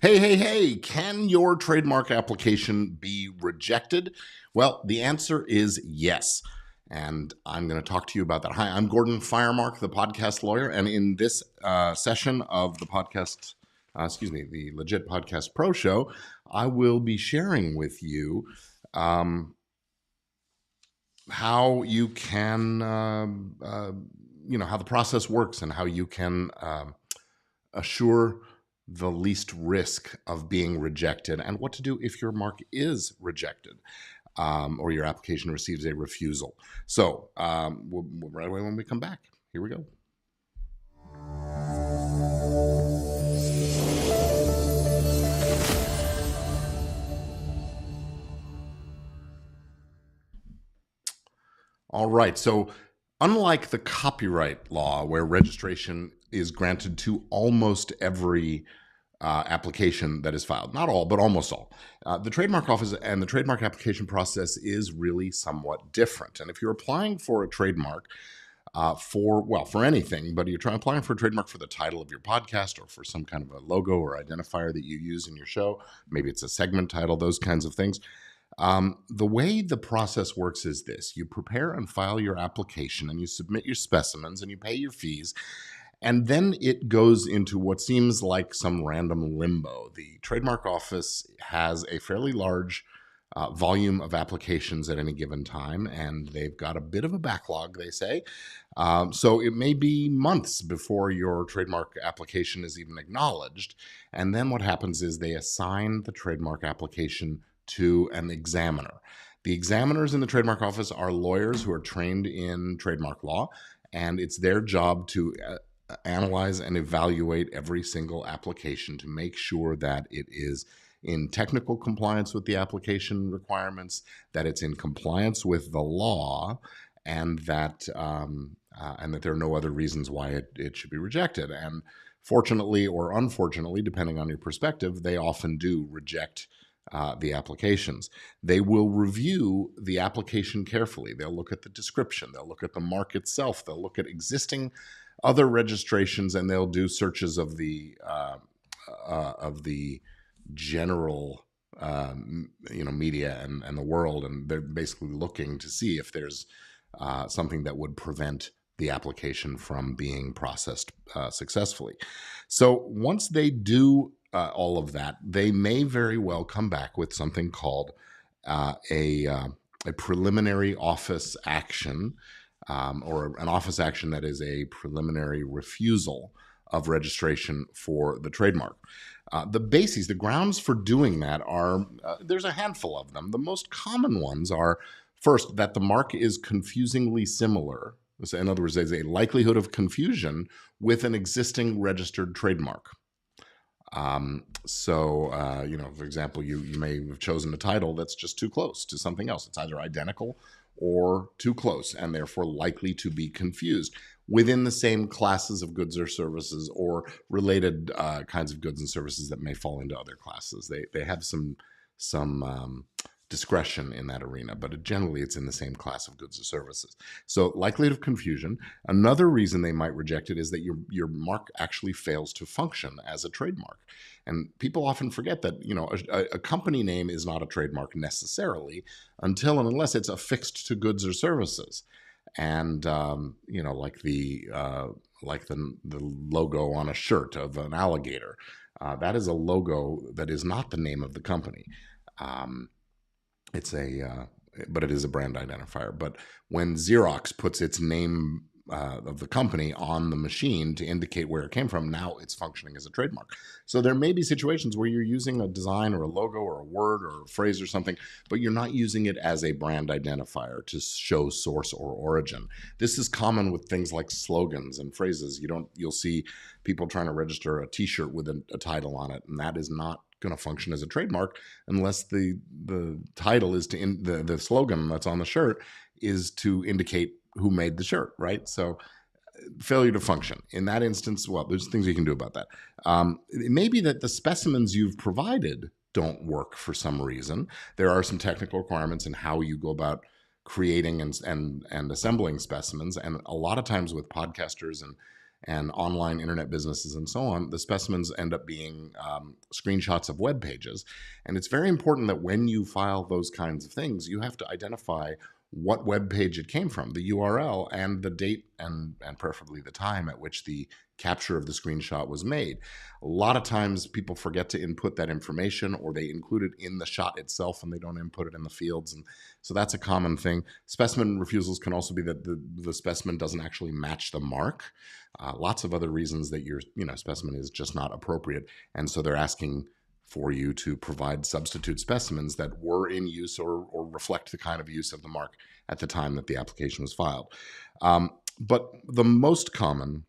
Hey, can your trademark application be rejected? Well, the answer is yes. And I'm going to talk to you about that. Hi, I'm Gordon Firemark, the podcast lawyer. And in this session of the podcast, the Legit Podcast Pro Show, I will be sharing with you how you can, how the process works and how you can assure the least risk of being rejected, and what to do if your mark is rejected or your application receives a refusal. So right away when we come back, here we go. All right, so unlike the copyright law where registration is granted to almost every application that is filed. Not all, but almost all. The Trademark Office and the trademark application process is really somewhat different. And if you're applying for a trademark for anything, but you're applying for a trademark for the title of your podcast or for some kind of a logo or identifier that you use in your show, maybe it's a segment title, those kinds of things. The way the process works is this. You prepare and file your application and you submit your specimens and you pay your fees. And then it goes into what seems like some random limbo. The Trademark Office has a fairly large volume of applications at any given time, and they've got a bit of a backlog, they say. So it may be months before your trademark application is even acknowledged. And then what happens is they assign the trademark application to an examiner. The examiners in the Trademark Office are lawyers who are trained in trademark law, and it's their job to analyze and evaluate every single application to make sure that it is in technical compliance with the application requirements, that it's in compliance with the law, and that there are no other reasons why it should be rejected. And fortunately or unfortunately, depending on your perspective, they often do reject the applications. They will review the application carefully. They'll look at the description. They'll look at the mark itself. They'll look at existing other registrations, and they'll do searches of the general media and the world, and they're basically looking to see if there's something that would prevent the application from being processed successfully. So once they do all of that, they may very well come back with something called a preliminary office action, or an office action that is a preliminary refusal of registration for the trademark. The grounds for doing that are, there's a handful of them. The most common ones are, first, that the mark is confusingly similar. So in other words, there's a likelihood of confusion with an existing registered trademark. For example, you may have chosen a title that's just too close to something else. It's either identical or too close, and therefore likely to be confused within the same classes of goods or services, or related kinds of goods and services that may fall into other classes. They have some discretion in that arena, but generally it's in the same class of goods or services. So likelihood of confusion. Another reason they might reject it is that your mark actually fails to function as a trademark. And people often forget that, a company name is not a trademark necessarily until and unless it's affixed to goods or services. And, like the logo on a shirt of an alligator, that is a logo that is not the name of the company. But it is a brand identifier. But when Xerox puts its name of the company on the machine to indicate where it came from, now it's functioning as a trademark. So there may be situations where you're using a design or a logo or a word or a phrase or something, but you're not using it as a brand identifier to show source or origin. This is common with things like slogans and phrases. You'll see people trying to register a T-shirt with a title on it, and that is not going to function as a trademark unless the title is the slogan that's on the shirt is to indicate who made the shirt, right? So failure to function. In that instance, well, there's things you can do about that. It may be that the specimens you've provided don't work for some reason. There are some technical requirements in how you go about creating and assembling specimens. And a lot of times with podcasters and online internet businesses and so on, the specimens end up being screenshots of web pages. And it's very important that when you file those kinds of things, you have to identify what web page it came from, the URL, and the date and preferably the time at which the capture of the screenshot was made. A lot of times people forget to input that information, or they include it in the shot itself and they don't input it in the fields. And so that's a common thing. Specimen refusals can also be that the specimen doesn't actually match the mark. Lots of other reasons that your specimen is just not appropriate. And so they're asking for you to provide substitute specimens that were in use or reflect the kind of use of the mark at the time that the application was filed. But the most common,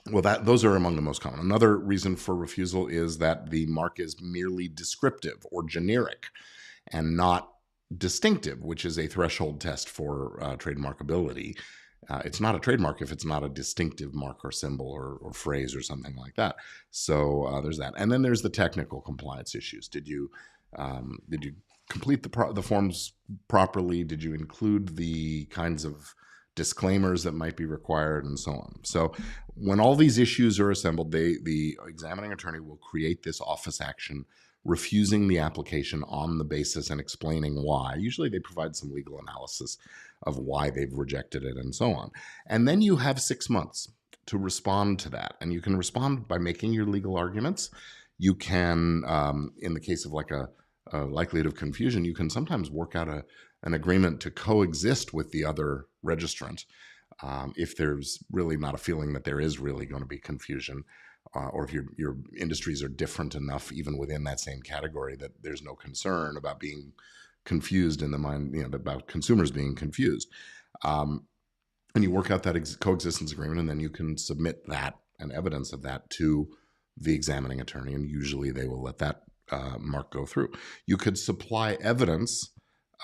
those are among the most common. Another reason for refusal is that the mark is merely descriptive or generic and not distinctive, which is a threshold test for trademarkability. It's not a trademark if it's not a distinctive mark or symbol or phrase or something like that. So there's that. And then there's the technical compliance issues. Did you complete the forms properly? Did you include the kinds of disclaimers that might be required and so on? So when all these issues are assembled, the examining attorney will create this office action refusing the application on the basis and explaining why. Usually they provide some legal analysis of why they've rejected it and so on. And then you have 6 months to respond to that. And you can respond by making your legal arguments. You can, in the case of like a likelihood of confusion, you can sometimes work out an agreement to coexist with the other registrant if there's really not a feeling that there is really going to be confusion. Or if your industries are different enough, even within that same category, that there's no concern about being confused in the mind, about consumers being confused. And you work out that coexistence agreement, and then you can submit that and evidence of that to the examining attorney, and usually they will let that mark go through. You could supply evidence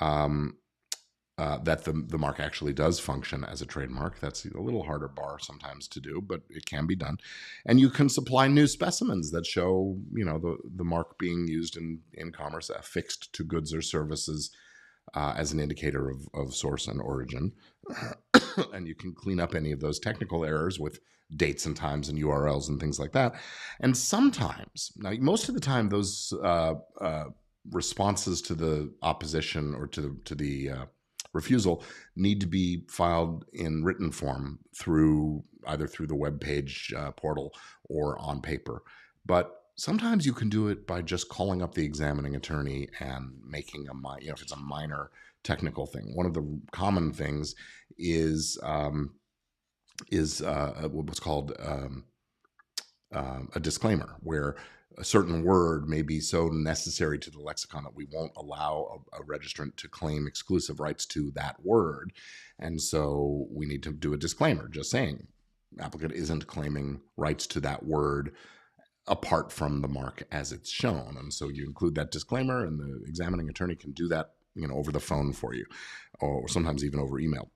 that the mark actually does function as a trademark. That's a little harder bar sometimes to do, but it can be done. And you can supply new specimens that show, the mark being used in commerce, affixed to goods or services as an indicator of source and origin. And you can clean up any of those technical errors with dates and times and URLs and things like that. And sometimes, now most of the time, those responses to the opposition or to the refusal need to be filed in written form either through the web page portal or on paper. But sometimes you can do it by just calling up the examining attorney and making if it's a minor technical thing. One of the common things is what's called a disclaimer, where a certain word may be so necessary to the lexicon that we won't allow a registrant to claim exclusive rights to that word. And so we need to do a disclaimer just saying applicant isn't claiming rights to that word apart from the mark as it's shown. And so you include that disclaimer, and the examining attorney can do that, over the phone for you, or sometimes even over email.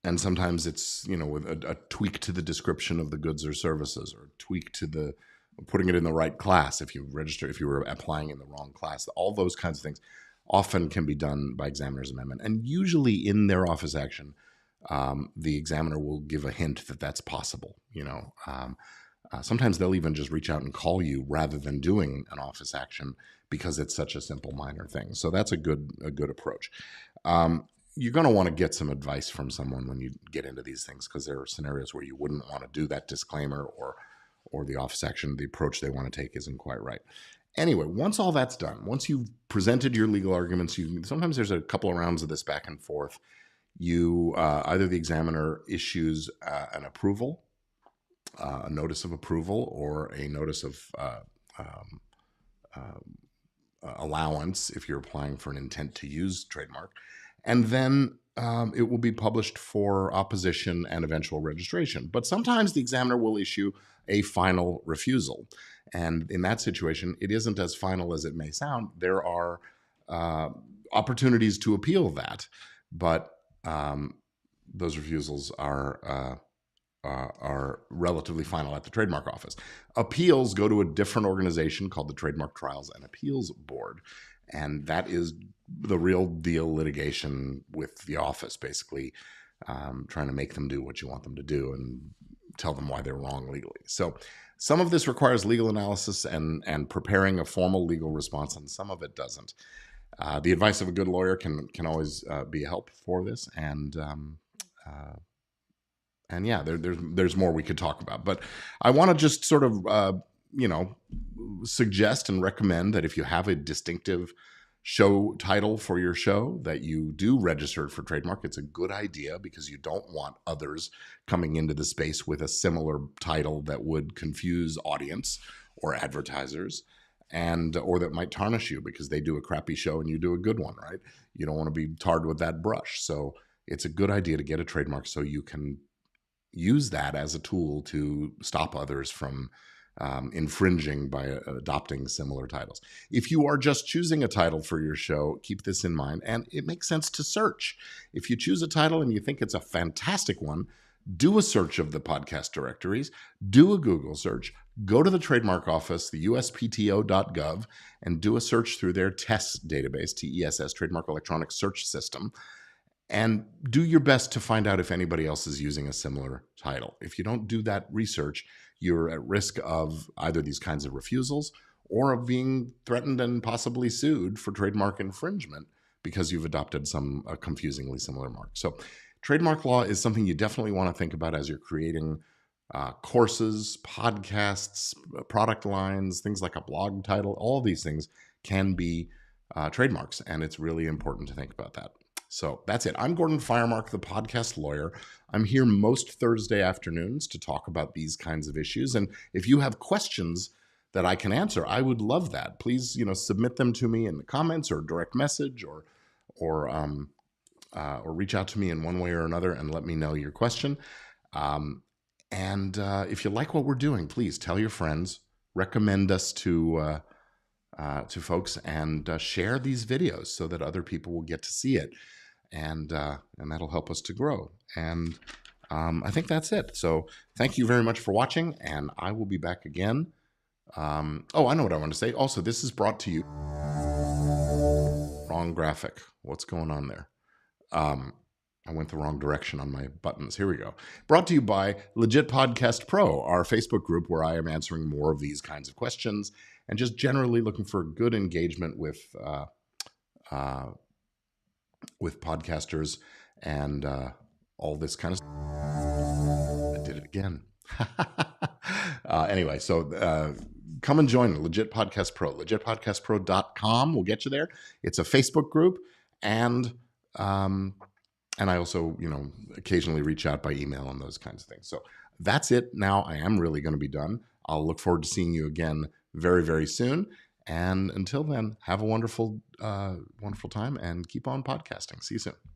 And sometimes it's, with a tweak to the description of the goods or services, or a tweak to putting it in the right class if you were applying in the wrong class. All those kinds of things often can be done by examiner's amendment. And usually in their office action, the examiner will give a hint that that's possible. Sometimes they'll even just reach out and call you rather than doing an office action because it's such a simple minor thing. So that's a good approach. You're going to want to get some advice from someone when you get into these things, because there are scenarios where you wouldn't want to do that disclaimer or the office action. The approach they want to take isn't quite right. Anyway, once all that's done, once you've presented your legal arguments, sometimes there's a couple of rounds of this back and forth. Either the examiner issues an approval, a notice of approval, or a notice of allowance if you're applying for an intent to use trademark. And then it will be published for opposition and eventual registration. But sometimes the examiner will issue a final refusal. And in that situation, it isn't as final as it may sound. There are opportunities to appeal that, but those refusals are relatively final at the trademark office. Appeals go to a different organization called the Trademark Trials and Appeals Board. And that is the real deal litigation with the office. Basically, trying to make them do what you want them to do and tell them why they're wrong legally. So some of this requires legal analysis and preparing a formal legal response, and some of it doesn't. The advice of a good lawyer can always be a help for this, and yeah, there's more we could talk about. But I want to just sort of suggest and recommend that if you have a distinctive show title for your show, that you do register for trademark. It's a good idea because you don't want others coming into the space with a similar title that would confuse audience or advertisers, and or that might tarnish you because they do a crappy show and you do a good one, right? You don't want to be tarred with that brush. So it's a good idea to get a trademark so you can use that as a tool to stop others from infringing by adopting similar titles. If you are just choosing a title for your show, keep this in mind, and it makes sense to search. If you choose a title and you think it's a fantastic one, do a search of the podcast directories, do a Google search, go to the Trademark Office, the uspto.gov, and do a search through their TESS database, TESS, Trademark Electronic Search System, and do your best to find out if anybody else is using a similar title. If you don't do that research, you're at risk of either these kinds of refusals or of being threatened and possibly sued for trademark infringement because you've adopted a confusingly similar mark. So trademark law is something you definitely want to think about as you're creating courses, podcasts, product lines, things like a blog title. All of these things can be trademarks, and it's really important to think about that. So that's it. I'm Gordon Firemark, the podcast lawyer. I'm here most Thursday afternoons to talk about these kinds of issues. And if you have questions that I can answer, I would love that. Please, submit them to me in the comments or direct message or reach out to me in one way or another and let me know your question. And if you like what we're doing, please tell your friends, recommend us to folks, and share these videos so that other people will get to see it. And that'll help us to grow. And I think that's it. So thank you very much for watching, and I will be back again. I know what I want to say. Also, this is brought to you... Wrong graphic. What's going on there? I went the wrong direction on my buttons. Here we go. Brought to you by Legit Podcast Pro, our Facebook group where I am answering more of these kinds of questions and just generally looking for good engagement with podcasters and all this kind of stuff. I did it again. Anyway, so come and join Legit Podcast Pro. LegitPodcastPro.com will get you there. It's a Facebook group, and I also, occasionally reach out by email and those kinds of things. So that's it. Now I am really going to be done. I'll look forward to seeing you again very, very soon. And until then, have a wonderful time and keep on podcasting. See you soon.